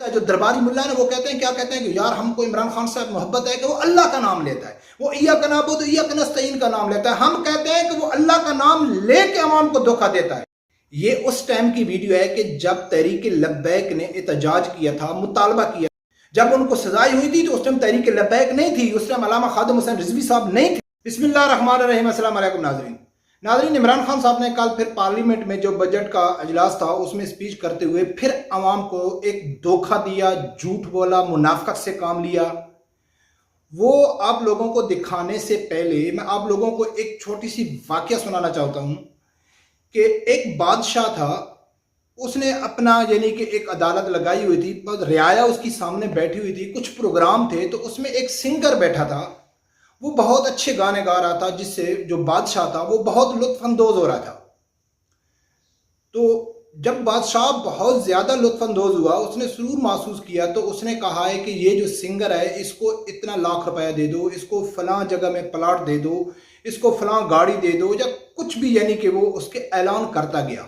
جو درباری ملا ہے وہ کہتے ہیں کیا کہتے ہیں کہ یار ہم کو عمران خان صاحب محبت ہے کہ وہ اللہ کا نام لیتا ہے، وہ ایاک نعبد و ایاک نستعین کا نام لیتا ہے، ہم کہتے ہیں کہ وہ اللہ کا نام لے کے عوام کو دھوکہ دیتا ہے۔ یہ اس ٹائم کی ویڈیو ہے کہ جب تحریک لبیک نے احتجاج کیا تھا، مطالبہ کیا، جب ان کو سزائی ہوئی تھی تو اس ٹائم تحریک لبیک نہیں تھی، اس ٹائم علامہ خادم حسین رضوی صاحب نہیں تھے۔ بسم اللہ الرحمن الرحیم۔ السلام علیکم ناظرین، عمران خان صاحب نے کل پھر پارلیمنٹ میں جو بجٹ کا اجلاس تھا اس میں سپیچ کرتے ہوئے پھر عوام کو ایک دھوکہ دیا، جھوٹ بولا، منافقت سے کام لیا۔ وہ آپ لوگوں کو دکھانے سے پہلے میں آپ لوگوں کو ایک چھوٹی سی واقعہ سنانا چاہتا ہوں کہ ایک بادشاہ تھا، اس نے اپنا یعنی کہ ایک عدالت لگائی ہوئی تھی، رعایا اس کی سامنے بیٹھی ہوئی تھی، کچھ پروگرام تھے تو اس میں ایک سنگر بیٹھا تھا، وہ بہت اچھے گانے گا رہا تھا، جس سے جو بادشاہ تھا وہ بہت لطف اندوز ہو رہا تھا۔ تو جب بادشاہ بہت زیادہ لطف اندوز ہوا، اس نے سرور محسوس کیا، تو اس نے کہا ہے کہ یہ جو سنگر ہے اس کو اتنا لاکھ روپیہ دے دو، اس کو فلاں جگہ میں پلاٹ دے دو، اس کو فلاں گاڑی دے دو، یا کچھ بھی، یعنی کہ وہ اس کے اعلان کرتا گیا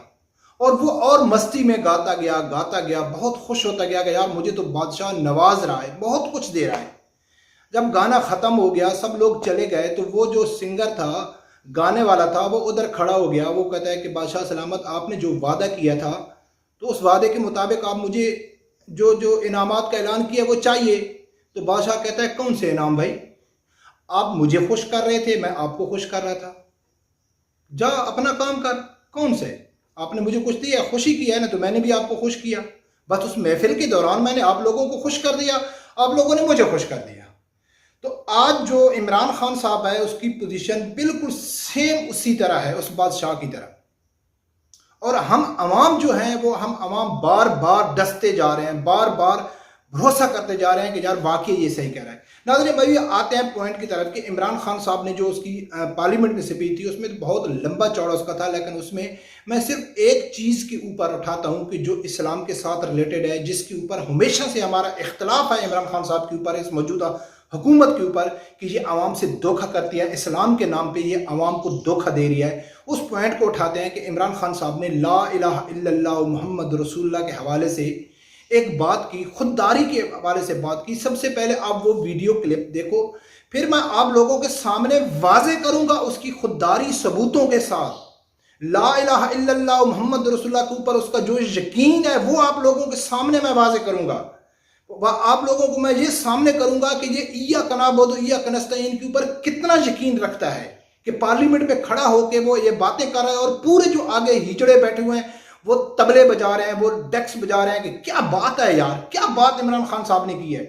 اور وہ اور مستی میں گاتا گیا، بہت خوش ہوتا گیا کہ یار مجھے تو بادشاہ نواز رہا ہے، بہت کچھ دے رہا ہے۔ جب گانا ختم ہو گیا، سب لوگ چلے گئے، تو وہ جو سنگر تھا، گانے والا تھا، وہ ادھر کھڑا ہو گیا۔ وہ کہتا ہے کہ بادشاہ سلامت، آپ نے جو وعدہ کیا تھا تو اس وعدے کے مطابق آپ مجھے جو انعامات کا اعلان کیا وہ چاہیے۔ تو بادشاہ کہتا ہے کون سے انعام بھائی؟ آپ مجھے خوش کر رہے تھے، میں آپ کو خوش کر رہا تھا، جا اپنا کام کر۔ کون سے؟ آپ نے مجھے کچھ دیا، خوشی کی ہے نا، تو میں نے بھی آپ کو خوش کیا، بس اس محفل کے دوران میں نے آپ لوگوں کو خوش کر دیا، آپ لوگوں نے مجھے خوش کر دیا۔ تو آج جو عمران خان صاحب ہے اس کی پوزیشن بالکل سیم اسی طرح ہے، اس بادشاہ کی طرح۔ اور ہم عوام جو ہیں وہ ہم عوام بار بار ڈستے جا رہے ہیں، بار بار بھروسہ کرتے جا رہے ہیں کہ یار واقعی یہ صحیح کہہ رہا ہے۔ ناظرین بھائی آتے ہیں پوائنٹ کی طرف کہ عمران خان صاحب نے جو اس کی پارلیمنٹ میں سپیچ تھی اس میں بہت لمبا چوڑا اس کا تھا، لیکن اس میں صرف ایک چیز کے اوپر اٹھاتا ہوں کہ جو اسلام کے ساتھ ریلیٹڈ ہے، جس کے اوپر ہمیشہ سے ہمارا اختلاف ہے عمران خان صاحب کے اوپر، اس موجودہ حکومت کے اوپر، کہ یہ عوام سے دھوکہ کرتی ہے، اسلام کے نام پہ یہ عوام کو دھوکہ دے رہی ہے۔ اس پوائنٹ کو اٹھاتے ہیں کہ عمران خان صاحب نے لا الہ الا اللہ محمد رسول اللہ کے حوالے سے ایک بات کی، خودداری کے حوالے سے بات کی۔ سب سے پہلے آپ وہ ویڈیو کلپ دیکھو، پھر میں آپ لوگوں کے سامنے واضح کروں گا اس کی خودداری ثبوتوں کے ساتھ۔ لا الہ الا اللہ محمد رسول اللہ کے اوپر اس کا جو یقین ہے وہ آپ لوگوں کے سامنے میں واضح کروں گا۔ آپ لوگوں کو میں یہ سامنے کروں گا کہ یہ ایاک نعبد و ایاک نستعین کے اوپر کتنا یقین رکھتا ہے، کہ پارلیمنٹ میں کھڑا ہو کے وہ یہ باتیں کر رہا ہے، اور پورے جو آگے ہیچڑے بیٹھے ہوئے ہیں وہ تبلے بجا رہے ہیں، وہ ڈیکس بجا رہے ہیں کہ کیا بات ہے یار، کیا بات عمران خان صاحب نے کی ہے۔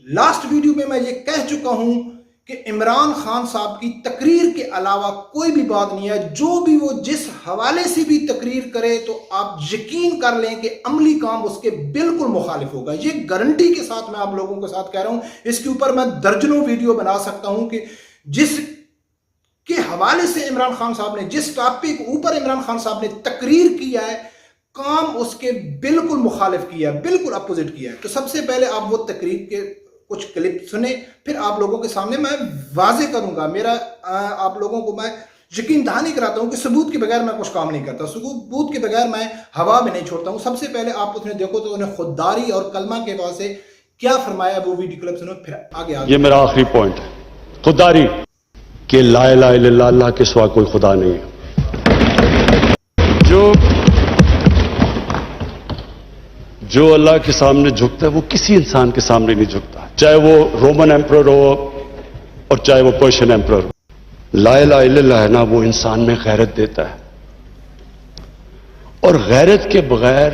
لاسٹ ویڈیو میں میں یہ کہہ چکا ہوں کہ عمران خان صاحب کی تقریر کے علاوہ کوئی بھی بات نہیں ہے، جو بھی وہ جس حوالے سے بھی تقریر کرے تو آپ یقین کر لیں کہ عملی کام اس کے بالکل مخالف ہوگا۔ یہ گارنٹی کے ساتھ میں آپ لوگوں کے ساتھ کہہ رہا ہوں، اس کے اوپر میں درجنوں ویڈیو بنا سکتا ہوں کہ جس کے حوالے سے عمران خان صاحب نے، جس ٹاپک اوپر عمران خان صاحب نے تقریر کیا ہے، کام اس کے بالکل مخالف کیا ہے، بالکل اپوزٹ کیا ہے۔ تو سب سے پہلے آپ وہ تقریر کے کچھ کلپ سنیں، پھر آپ لوگوں کے سامنے میں واضح کروں گا۔ میرا آپ لوگوں کو میں یقین دہانی کراتا ہوں کہ ثبوت کے بغیر میں کچھ کام نہیں کرتا، ثبوت کے بغیر میں ہوا میں نہیں چھوڑتا ہوں۔ سب سے پہلے آپ اس میں دیکھو تو انہیں خودداری اور کلمہ کے بعد سے کیا فرمایا، وہ ویڈیو کلپ سنو، پھر آگے یہ میرا آخری پوائنٹ ہے، خودداری، کہ لا الہ الا اللہ، اللہ کے سوا کوئی خدا نہیں ہے۔ جو اللہ کے سامنے جھکتا ہے وہ کسی انسان کے سامنے نہیں جھکتا، چاہے وہ رومن ایمپرر ہو اور چاہے وہ پرشین ایمپرر ہو۔ لا الہ الا اللہ ہے نا، وہ انسان میں غیرت دیتا ہے، اور غیرت کے بغیر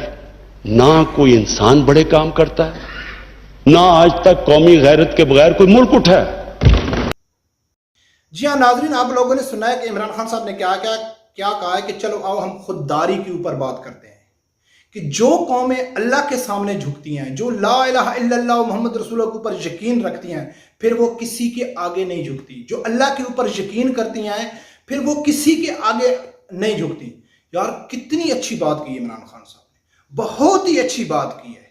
نہ کوئی انسان بڑے کام کرتا ہے، نہ آج تک قومی غیرت کے بغیر کوئی ملک اٹھا ہے۔ جی ہاں ناظرین، آپ لوگوں نے سنا ہے کہ عمران خان صاحب نے کیا کہا ہے کہ چلو آؤ ہم خودداری کے اوپر بات کرتے ہیں، کہ جو قومیں اللہ کے سامنے جھکتی ہیں، جو لا الہ الا اللہ محمد رسول اللہ کے اوپر یقین رکھتی ہیں، پھر وہ کسی کے آگے نہیں جھکتی۔ جو اللہ کے اوپر یقین کرتی ہیں پھر وہ کسی کے آگے نہیں جھکتی۔ یار کتنی اچھی بات کی عمران خان صاحب نے، بہت ہی اچھی بات کی ہے۔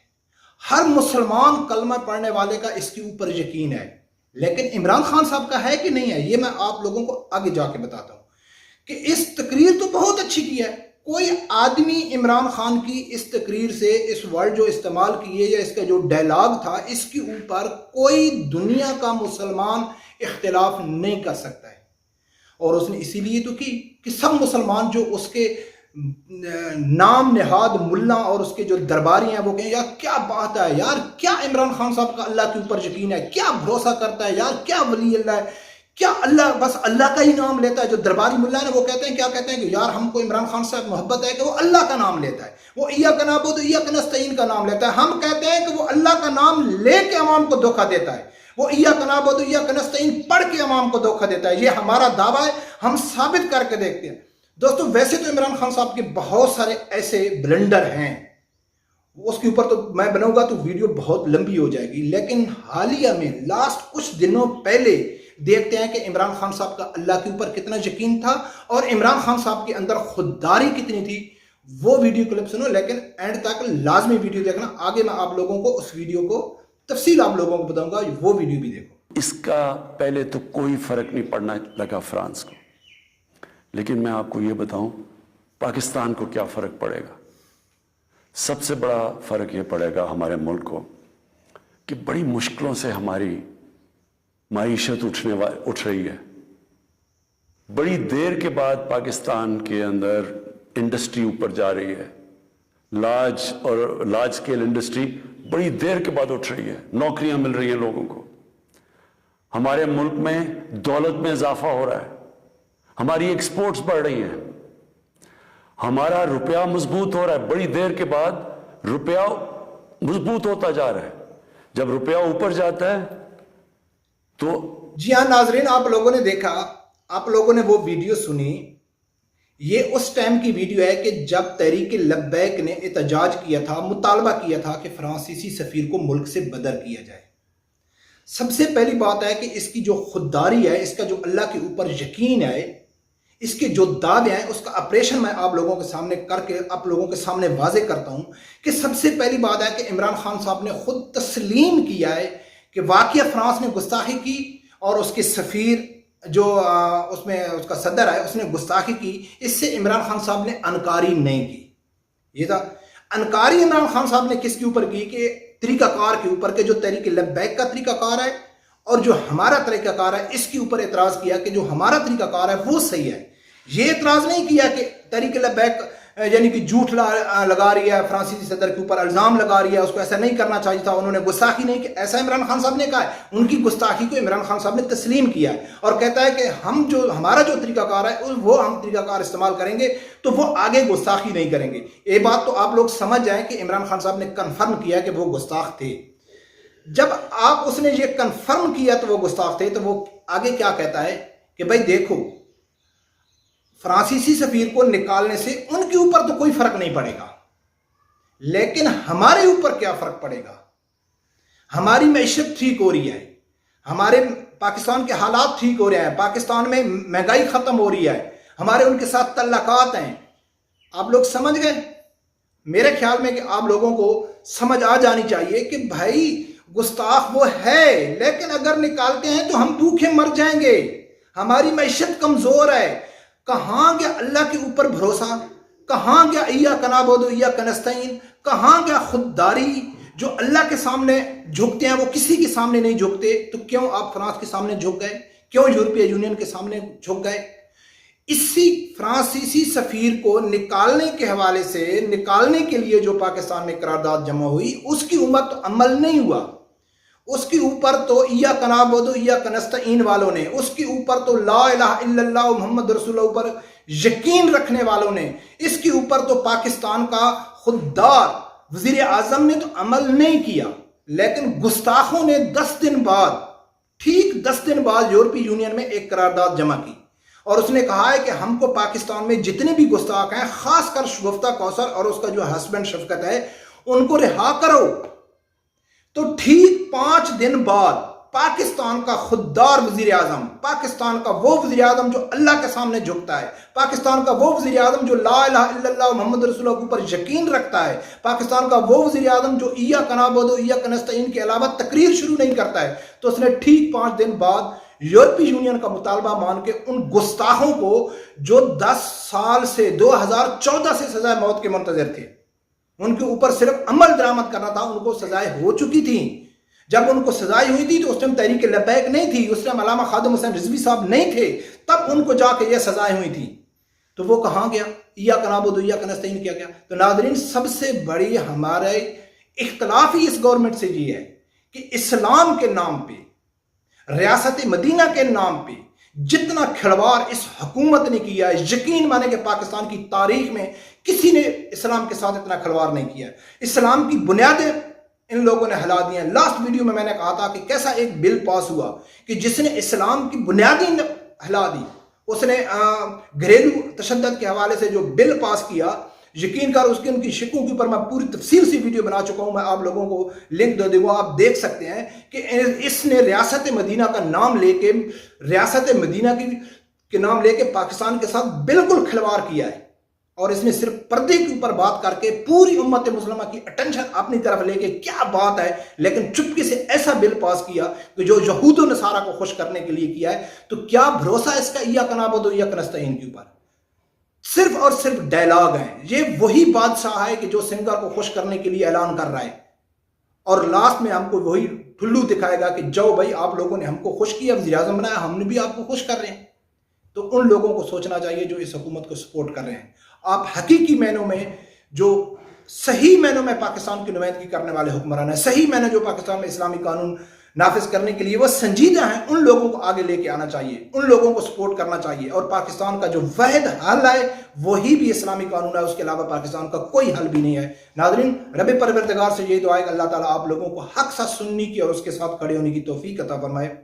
ہر مسلمان کلمہ پڑھنے والے کا اس کے اوپر یقین ہے، لیکن عمران خان صاحب کا ہے کہ نہیں ہے، یہ میں آپ لوگوں کو آگے جا کے بتاتا ہوں۔ کہ اس تقریر تو بہت اچھی کی ہے، کوئی آدمی عمران خان کی اس تقریر سے اس ورڈ جو استعمال کیے یا اس کا جو ڈائلاگ تھا اس کے اوپر کوئی دنیا کا مسلمان اختلاف نہیں کر سکتا ہے. اور اس نے اسی لیے تو کی کہ سب مسلمان جو اس کے نام نہاد ملا اور اس کے جو درباری ہیں وہ کہیں یار کیا بات ہے یار، کیا عمران خان صاحب کا اللہ کے اوپر یقین ہے، کیا بھروسہ کرتا ہے یار، کیا ولی اللہ ہے، کیا اللہ بس اللہ کا ہی نام لیتا ہے. جو درباری ملا ہے وہ کہتے ہیں کیا کہتے ہیں کہ یار ہم کو عمران خان صاحب محبت ہے کہ وہ اللہ کا نام لیتا ہے، وہ ایاک نعبد و ایاک نستعین کا نام لیتا ہے. ہم کہتے ہیں کہ وہ اللہ کا نام لے کے عوام کو دھوکہ دیتا ہے، وہ ایاک نعبد و ایاک نستعین پڑھ کے عوام کو دھوکہ دیتا ہے. یہ ہمارا دعویٰ ہے، ہم ثابت کر کے دیکھتے ہیں. دوستو ویسے تو عمران خان صاحب کے بہت سارے ایسے بلنڈر ہیں، اس کے اوپر تو میں بناؤں گا تو ویڈیو بہت لمبی ہو جائے گی، لیکن حالیہ میں لاسٹ کچھ دنوں پہلے دیکھتے ہیں کہ عمران خان صاحب کا اللہ کے اوپر کتنا یقین تھا اور عمران خان صاحب کے اندر خودداری کتنی تھی. وہ ویڈیو کلپ سنو، لیکن اینڈ تک لازمی ویڈیو دیکھنا. آگے میں آپ لوگوں کو اس ویڈیو کو تفصیل آپ لوگوں کو بتاؤں گا، وہ ویڈیو بھی دیکھو. اس کا پہلے تو کوئی فرق نہیں پڑنا لگا فرانس کو، لیکن میں آپ کو یہ بتاؤں پاکستان کو کیا فرق پڑے گا. سب سے بڑا فرق یہ پڑے گا ہمارے ملک کو کہ بڑی مشکلوں سے ہماری معیشت اٹھ رہی ہے. بڑی دیر کے بعد پاکستان کے اندر انڈسٹری اوپر جا رہی ہے، لارج اسکیل انڈسٹری بڑی دیر کے بعد اٹھ رہی ہے، نوکریاں مل رہی ہیں لوگوں کو. ہمارے ملک میں دولت میں اضافہ ہو رہا ہے، ہماری ایکسپورٹس بڑھ رہی ہیں، ہمارا روپیہ مضبوط ہو رہا ہے. بڑی دیر کے بعد روپیہ مضبوط ہوتا جا رہا ہے. جب روپیہ اوپر جاتا ہے تو جی ہاں ناظرین، آپ لوگوں نے دیکھا، آپ لوگوں نے وہ ویڈیو سنی. یہ اس ٹائم کی ویڈیو ہے کہ جب تحریک لبیک نے احتجاج کیا تھا، مطالبہ کیا تھا کہ فرانسیسی سفیر کو ملک سے بدر کیا جائے. سب سے پہلی بات ہے کہ اس کی جو خودداری ہے، اس کا جو اللہ کے اوپر یقین ہے، اس کے جو دعوے ہیں، اس کا آپریشن میں آپ لوگوں کے سامنے کر کے آپ لوگوں کے سامنے واضح کرتا ہوں کہ سب سے پہلی بات ہے کہ عمران خان صاحب نے خود تسلیم کیا ہے کہ واقعہ فرانس نے گستاخی کی اور اس کے سفیر جو اس میں اس کا صدر ہے اس نے گستاخی کی. اس سے عمران خان صاحب نے انکاری نہیں کی. یہ تھا انکاری عمران خان صاحب نے کس کے اوپر کی کہ طریقہ کار کے اوپر، کہ جو تحریک لبیک کا طریقہ کار ہے اور جو ہمارا طریقہ کار ہے اس کے اوپر اعتراض کیا کہ جو ہمارا طریقہ کار ہے وہ صحیح ہے. یہ اعتراض نہیں کیا کہ تحریک لبیک یعنی کہ جھوٹ لگا رہی ہے، فرانسیسی صدر کے اوپر الزام لگا رہی ہے، اس کو ایسا نہیں کرنا چاہیے تھا، انہوں نے گستاخی نہیں کی. ایسا عمران خان صاحب نے کہا ہے. ان کی گستاخی کو عمران خان صاحب نے تسلیم کیا ہے اور کہتا ہے کہ ہمارا جو طریقہ کار ہے وہ ہم طریقہ کار استعمال کریں گے تو وہ آگے گستاخی نہیں کریں گے. یہ بات تو آپ لوگ سمجھ جائیں کہ عمران خان صاحب نے کنفرم کیا کہ وہ گستاخ تھے. جب اس نے یہ کنفرم کیا تو وہ گستاخ تھے، تو وہ آگے کیا کہتا ہے کہ بھائی دیکھو فرانسیسی سفیر کو نکالنے سے ان کے اوپر تو کوئی فرق نہیں پڑے گا، لیکن ہمارے اوپر کیا فرق پڑے گا. ہماری معیشت ٹھیک ہو رہی ہے، ہمارے پاکستان کے حالات ٹھیک ہو رہے ہیں، پاکستان میں مہنگائی ختم ہو رہی ہے، ہمارے ان کے ساتھ تعلقات ہیں. آپ لوگ سمجھ گئے؟ میرے خیال میں کہ آپ لوگوں کو سمجھ آ جانی چاہیے کہ بھائی گستاخ وہ ہے، لیکن اگر نکالتے ہیں تو ہم بھوکے مر جائیں گے، ہماری معیشت کمزور ہے. کہاں گیا اللہ کے اوپر بھروسہ؟ کہاں گیا ایاک نعبد و ایاک نستعین؟ کہاں گیا خودداری؟ جو اللہ کے سامنے جھکتے ہیں وہ کسی کے سامنے نہیں جھکتے. تو کیوں آپ فرانس کے سامنے جھک گئے؟ کیوں یورپی یونین کے سامنے جھک گئے؟ اسی فرانسیسی سفیر کو نکالنے کے حوالے سے، نکالنے کے لیے جو پاکستان میں قرارداد جمع ہوئی اس کی امت تو عمل نہیں ہوا. اس کے اوپر تو ایاک نعبد و ایاک نستعین والوں نے، اس کے اوپر تو لا الہ الا اللہ محمد رسول اللہ اوپر یقین رکھنے والوں نے، اس کے اوپر تو پاکستان کا خوددار وزیر اعظم نے تو عمل نہیں کیا. لیکن گستاخوں نے 10 دن بعد، ٹھیک 10 دن بعد یورپی یونین میں ایک قرارداد جمع کی اور اس نے کہا ہے کہ ہم کو پاکستان میں جتنے بھی گستاخ ہیں، خاص کر شگفتہ کوثر اور اس کا جو ہسبینڈ شفقت ہے، ان کو رہا کرو. تو ٹھیک 5 دن بعد پاکستان کا خوددار وزیر اعظم، پاکستان کا وہ وزیر اعظم جو اللہ کے سامنے جھکتا ہے، پاکستان کا وہ وزیر اعظم جو لا الہ الا اللہ محمد رسول اللہ کے اوپر یقین رکھتا ہے، پاکستان کا وہ وزیر اعظم جو ایاک نعبد و ایاک نستعین کے علاوہ تقریر شروع نہیں کرتا ہے، تو اس نے ٹھیک 5 دن بعد یورپی یونین کا مطالبہ مان کے ان گستاخوں کو جو 10 سال سے 2014 سے سزائے موت کے منتظر تھے، ان کے اوپر صرف عمل درآمد کرنا تھا، ان کو سزائیں ہو چکی تھیں۔ جب ان کو سزائیں ہوئی تھی تو اس ٹائم تحریک لبیک نہیں تھی، اس ٹائم علامہ خادم حسین رضوی صاحب نہیں تھے، تب ان کو جا کے یہ سزائیں ہوئی تھیں۔ تو وہ کہاں گیا؟ ایاک نعبد و ایاک نستعین کیا گیا۔ تو ناظرین، سب سے بڑی ہمارے اختلاف ہی اس گورنمنٹ سے یہ ہے کہ اسلام کے نام پہ، ریاست مدینہ کے نام پہ جتنا کھلواڑ اس حکومت نے کیا ہے، یقین مانے کہ پاکستان کی تاریخ میں کسی نے اسلام کے ساتھ اتنا کھلواڑ نہیں کیا ہے۔ اسلام کی بنیادیں ان لوگوں نے ہلا دی ہیں۔ لاسٹ ویڈیو میں نے کہا تھا کہ کیسا ایک بل پاس ہوا کہ جس نے اسلام کی بنیادیں ہلا دی، اس نے گھریلو تشدد کے حوالے سے جو بل پاس کیا، یقین کر اس کے ان کی شکوں کے اوپر میں پوری تفصیل سے ویڈیو بنا چکا ہوں، میں آپ لوگوں کو لنک دے دوں گا، آپ دیکھ سکتے ہیں کہ اس نے ریاست مدینہ کا نام لے کے، ریاست مدینہ کے نام لے کے پاکستان کے ساتھ بالکل کھلواڑ کیا ہے، اور اس نے صرف پردے کے اوپر بات کر کے پوری امت مسلمہ کی اٹینشن اپنی طرف لے کے کیا بات ہے، لیکن چپکے سے ایسا بل پاس کیا کہ جو یہود و نصارہ کو خوش کرنے کے لیے کیا ہے۔ تو کیا بھروسہ اس کا ایاک نعبد و ایاک نستعین کے اوپر؟ صرف اور صرف ڈائلاگ ہیں۔ یہ وہی بادشاہ ہے کہ جو سنگر کو خوش کرنے کے لیے اعلان کر رہا ہے، اور لاسٹ میں ہم کو وہی ٹھلو دکھائے گا کہ جاؤ بھائی، آپ لوگوں نے ہم کو خوش کیا، وزیر اعظم بنایا، ہم نے بھی آپ کو خوش کر رہے ہیں۔ تو ان لوگوں کو سوچنا چاہیے جو اس حکومت کو سپورٹ کر رہے ہیں۔ آپ حقیقی معنوں میں، جو صحیح معنوں میں پاکستان کی نمائندگی کرنے والے حکمران ہیں، صحیح معنوں جو پاکستان میں اسلامی قانون نافذ کرنے کے لیے وہ سنجیدہ ہیں، ان لوگوں کو آگے لے کے آنا چاہیے، ان لوگوں کو سپورٹ کرنا چاہیے، اور پاکستان کا جو واحد حل ہے وہی بھی اسلامی قانون ہے، اس کے علاوہ پاکستان کا کوئی حل بھی نہیں ہے۔ ناظرین، رب پروردگار سے یہی دعا ہے کہ اللہ تعالیٰ آپ لوگوں کو حق ساتھ سننے کی اور اس کے ساتھ کھڑے ہونے کی توفیق عطا فرمائے۔